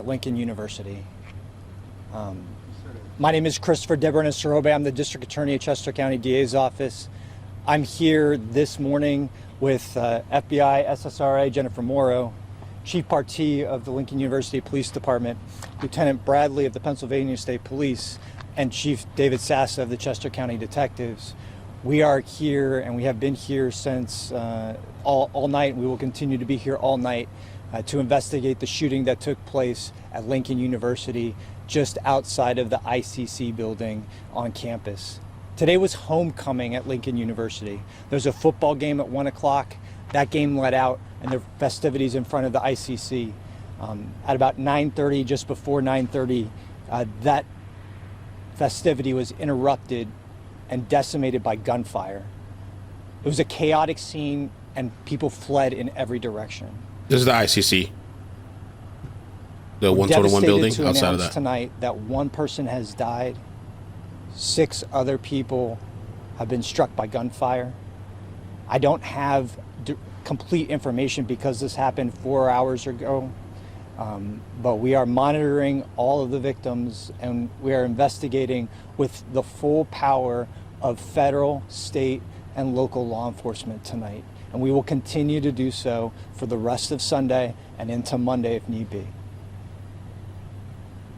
At Lincoln University. My name is Christopher Deberna-Sorobe. I'm the District Attorney at Chester County DA's office. I'm here this morning with FBI SSRA Jennifer Morrow, Chief Partee of the Lincoln University Police Department, Lieutenant Bradley of the Pennsylvania State Police, and Chief David Sassa of the Chester County Detectives. We are here, and we have been here since all night. We will continue to be here all night to investigate the shooting that took place at Lincoln University just outside of the ICC building on campus. Today was homecoming at Lincoln University. There's a football game at 1 o'clock. That game let out, and the festivities in front of the ICC. At about 9:30, just before 9:30, that festivity was interrupted and decimated by gunfire. It was a chaotic scene, and people fled in every direction. This is the ICC, the 121 building outside of that. Tonight that one person has died, 6 other people have been struck by gunfire. I don't have complete information because this happened 4 hours ago, but we are monitoring all of the victims, and we are investigating with the full power of federal, state, and local law enforcement tonight. And we will continue to do so for the rest of Sunday and into Monday if need be.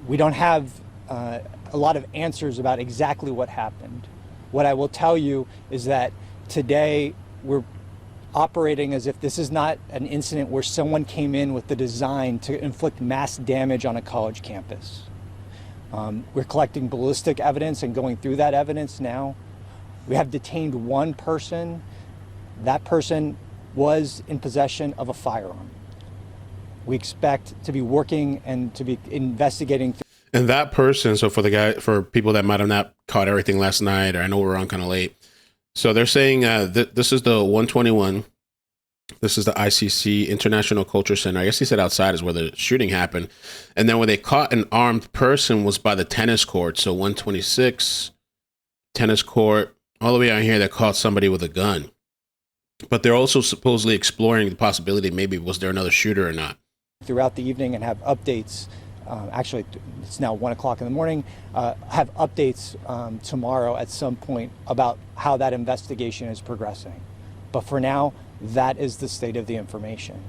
We don't have a lot of answers about exactly what happened. What I will tell you is that today we're operating as if this is not an incident where someone came in with the design to inflict mass damage on a college campus. We're collecting ballistic evidence and going through that evidence now. We have detained one person. That person was in possession of a firearm. We expect to be working and to be investigating. And that person, so for people that might have not caught everything last night, or I know we're on kind of late. So they're saying this is the 121. This is the ICC International Culture Center. I guess he said outside is where the shooting happened. And then where they caught an armed person was by the tennis court. So 126, tennis court, all the way out here that caught somebody with a gun. But they're also supposedly exploring the possibility maybe was there another shooter or not. Throughout the evening and have updates. Actually, it's now 1 o'clock in the morning. Have updates tomorrow at some point about how that investigation is progressing. But for now, that is the state of the information.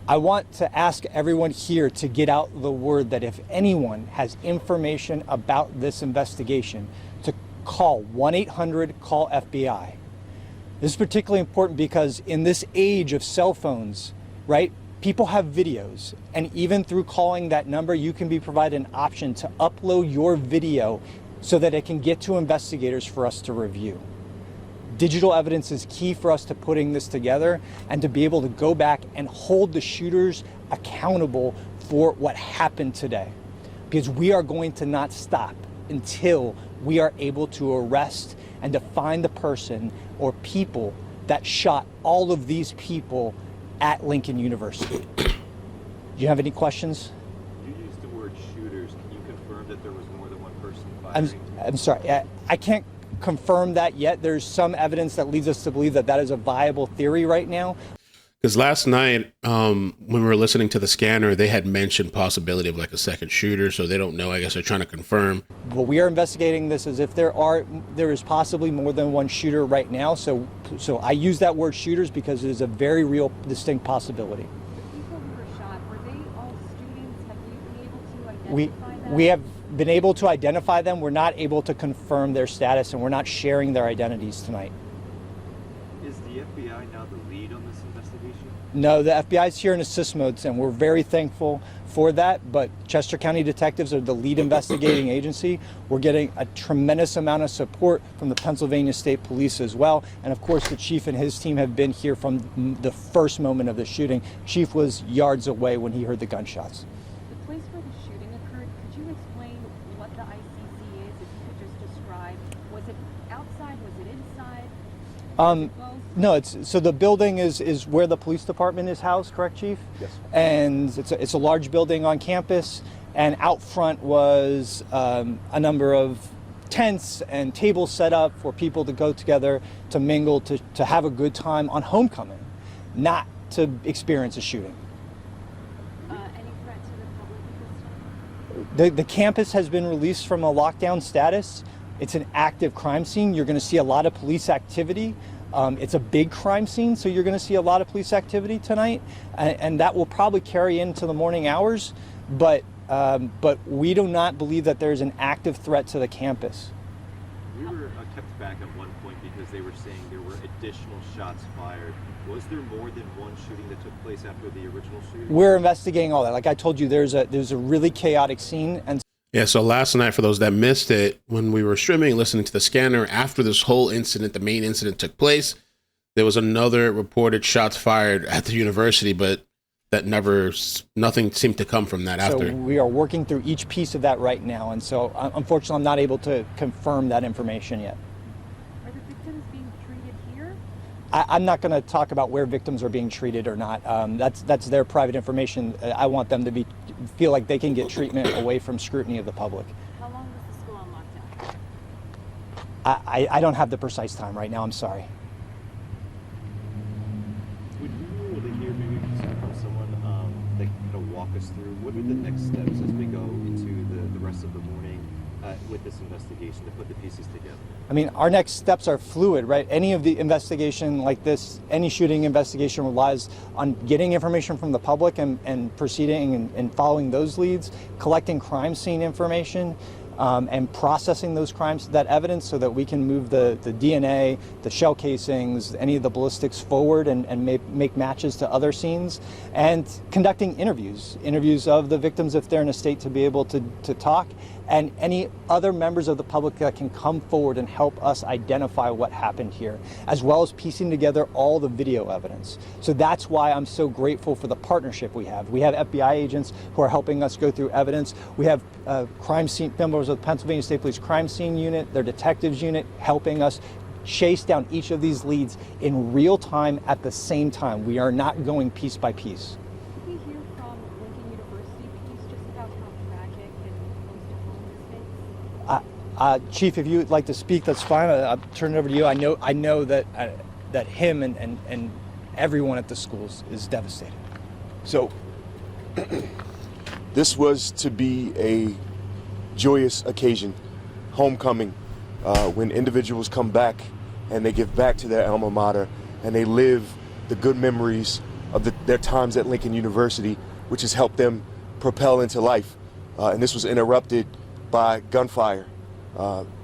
I want to ask everyone here to get out the word that if anyone has information about this investigation, to call 1-800-CALL-FBI. This is particularly important because in this age of cell phones, right, people have videos, and even through calling that number, you can be provided an option to upload your video so that it can get to investigators for us to review. Digital evidence is key for us to putting this together and to be able to go back and hold the shooters accountable for what happened today. Because we are going to not stop until we are able to arrest and to find the person or people that shot all of these people at Lincoln University. Do you have any questions? You used the word shooters. Can you confirm that there was more than one person firing? I'm sorry. I can't confirm that yet. There's some evidence that leads us to believe that that is a viable theory right now. Because last night, when we were listening to the scanner, they had mentioned possibility of like a second shooter, so they don't know. I guess they're trying to confirm. Well, we are investigating this as if there is possibly more than one shooter right now. So I use that word shooters because it is a very real, distinct possibility. The people who were shot, were they all students? Have you been able to identify them? We have been able to identify them. We're not able to confirm their status, and we're not sharing their identities tonight. Is the FBI now the lead on this investigation? No, the FBI is here in assist mode, and we're very thankful for that, but Chester County Detectives are the lead investigating agency. We're getting a tremendous amount of support from the Pennsylvania State Police as well, and of course the chief and his team have been here from the first moment of the shooting. Chief was yards away when he heard the gunshots. The place where the shooting occurred, could you explain what the ICC is? If you could just describe, was it outside, was it inside? No, so the building is where the police department is housed, correct, Chief? Yes. And it's a large building on campus, and out front was a number of tents and tables set up for people to go together, to mingle, to have a good time on homecoming, not to experience a shooting. Any threat to the public The campus has been released from a lockdown status. It's an active crime scene. You're going to see a lot of police activity. It's a big crime scene, so you're going to see a lot of police activity tonight, and that will probably carry into the morning hours. But we do not believe that there's an active threat to the campus. We were kept back at one point because they were saying there were additional shots fired. Was there more than one shooting that took place after the original shooting? We're investigating all that. Like I told you, there's a really chaotic scene, and Yeah, so last night, for those that missed it, when we were streaming, listening to the scanner, after this whole incident, the main incident took place, there was another reported shots fired at the university, but that nothing seemed to come from that after. so we are working through each piece of that right now. And so, unfortunately, I'm not able to confirm that information yet. Are the victims being treated here? I'm not going to talk about where victims are being treated or not. That's their private information. I want them to feel like they can get treatment away from scrutiny of the public. How long was the school on lockdown? I don't have the precise time right now. I'm sorry. Would we be able to hear maybe from someone that can kind of walk us through what are the next steps as we go into the rest of the morning with this investigation to put the pieces together? I mean, our next steps are fluid, right? Any of the investigation like this, any shooting investigation relies on getting information from the public and proceeding and following those leads, collecting crime scene information, and processing that evidence so that we can move the DNA, the shell casings, any of the ballistics forward and make matches to other scenes, and conducting interviews of the victims if they're in a state to be able to talk, and any other members of the public that can come forward and help us identify what happened here, as well as piecing together all the video evidence. So that's why I'm so grateful for the partnership we have. We have FBI agents who are helping us go through evidence. We have crime scene members of the Pennsylvania State Police Crime Scene Unit, their detectives unit, helping us chase down each of these leads in real time at the same time. We are not going piece by piece. Could we hear from Lincoln University, please, just about how tragic and close to home this is? Chief, if you would like to speak, that's fine. I'll turn it over to you. I know that him and everyone at the schools is devastated. So this was to be a joyous occasion, homecoming, when individuals come back and they give back to their alma mater and they live the good memories of their times at Lincoln University, which has helped them propel into life. And this was interrupted by gunfire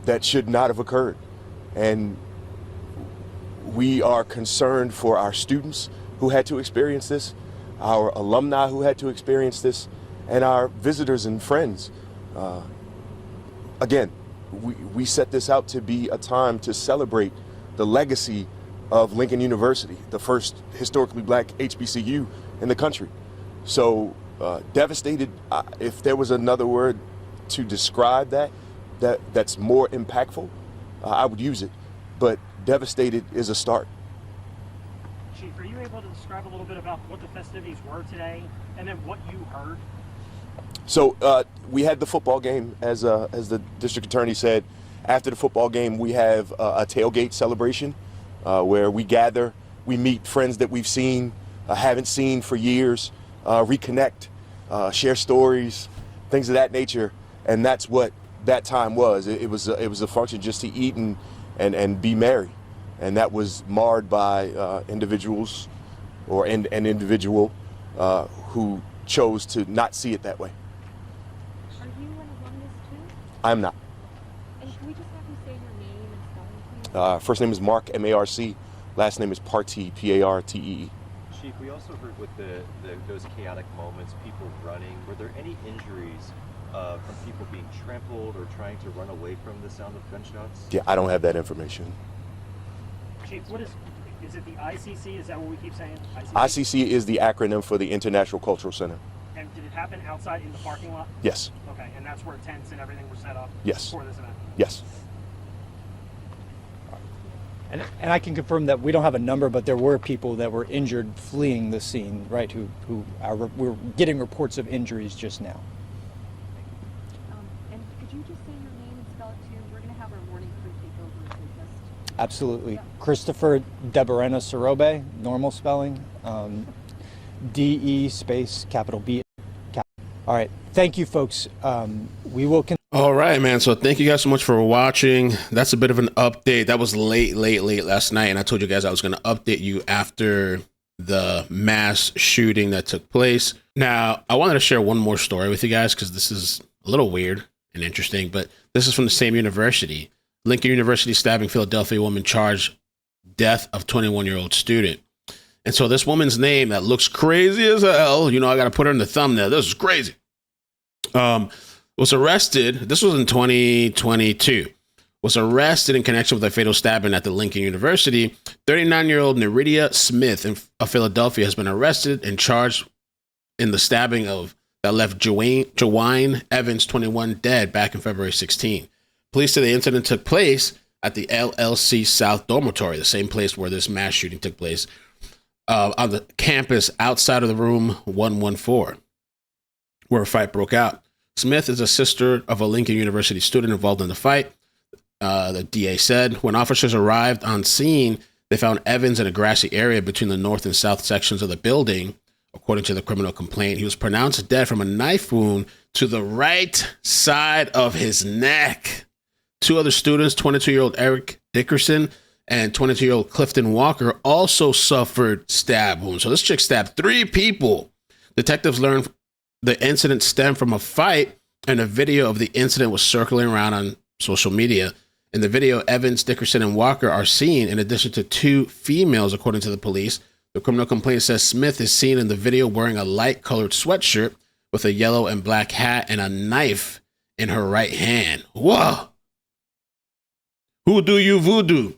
that should not have occurred. And we are concerned for our students who had to experience this, our alumni who had to experience this, and our visitors and friends. Again, we set this out to be a time to celebrate the legacy of Lincoln University, the first historically black HBCU in the country. So devastated, if there was another word to describe that's more impactful, I would use it. But devastated is a start. Chief, are you able to describe a little bit about what the festivities were today and then what you heard? So we had the football game, as the district attorney said. After the football game, we have a tailgate celebration where we gather, we meet friends that we've seen, haven't seen for years, reconnect, share stories, things of that nature, and that's what that time was. It was a function just to eat and be merry, and that was marred by individuals or an individual who chose to not see it that way. Are you an alumnus too? I'm not. And can we just have you say your name and spelling, please? First name is Mark, M-A-R-C. Last name is Partee, P-A-R-T-E-E. Chief, we also heard with those chaotic moments, people running. Were there any injuries from people being trampled or trying to run away from the sound of gunshots? Yeah, I don't have that information. Chief, what is it the ICC? Is that what we keep saying? ICC is the acronym for the International Cultural Center. And did it happen outside in the parking lot? Yes. Okay, and that's where tents and everything were set up Yes. for this event? Yes. And I can confirm that we don't have a number, but there were people that were injured fleeing the scene, right? We're getting reports of injuries just now. And could you just say your name and spell it too? We're going to have our morning crew take over if we just... Absolutely. Christopher Deborena Sorobe, normal spelling. D-E space capital B. All right. Thank you, folks. We will All right, man. So thank you guys so much for watching. That's a bit of an update. That was late last night. And I told you guys I was going to update you after the mass shooting that took place. Now, I wanted to share one more story with you guys because this is a little weird and interesting, but this is from the same university. Lincoln University stabbing Philadelphia woman charged death of 21-year-old student. And so this woman's name that looks crazy as hell, you know, I got to put her in the thumbnail. This is crazy. Was arrested. This was in 2022. Was arrested in connection with a fatal stabbing at the Lincoln University. 39-year-old Neridia Smith of Philadelphia has been arrested and charged in the stabbing that left Jawine Evans, 21, dead back in February 16. Police say the incident took place at the LLC South Dormitory, the same place where this mass shooting took place, on the campus outside of the room 114, where a fight broke out. Smith is a sister of a Lincoln University student involved in the fight. The DA said when officers arrived on scene, they found Evans in a grassy area between the north and south sections of the building. According to the criminal complaint, he was pronounced dead from a knife wound to the right side of his neck. Two other students, 22-year-old Eric Dickerson and 22-year-old Clifton Walker, also suffered stab wounds. So this chick stabbed 3 people. Detectives learned the incident stemmed from a fight, and a video of the incident was circling around on social media. In the video, Evans, Dickerson, and Walker are seen in addition to 2 females, according to the police. The criminal complaint says Smith is seen in the video wearing a light-colored sweatshirt with a yellow and black hat and a knife in her right hand. Whoa! Who do you voodoo?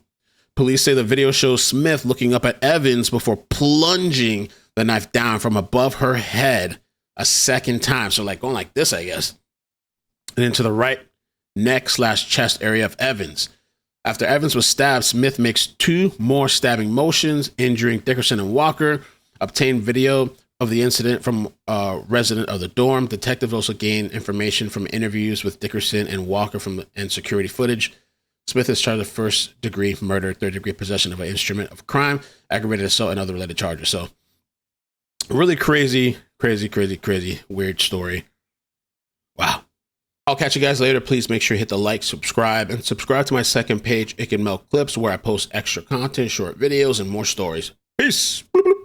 Police say the video shows Smith looking up at Evans before plunging the knife down from above her head a second time. So like going like this, I guess. And into the right neck/chest area of Evans. After Evans was stabbed, Smith makes 2 more stabbing motions, injuring Dickerson and Walker. Obtained video of the incident from a resident of the dorm. Detectives also gained information from interviews with Dickerson and Walker and security footage. Smith is charged with first-degree murder, third-degree possession of an instrument of crime, aggravated assault, and other related charges. So, really crazy, weird story. Wow. I'll catch you guys later. Please make sure you hit the like, subscribe, and subscribe to my second page, iCkEdMeL Clips, where I post extra content, short videos, and more stories. Peace. Bloop, bloop.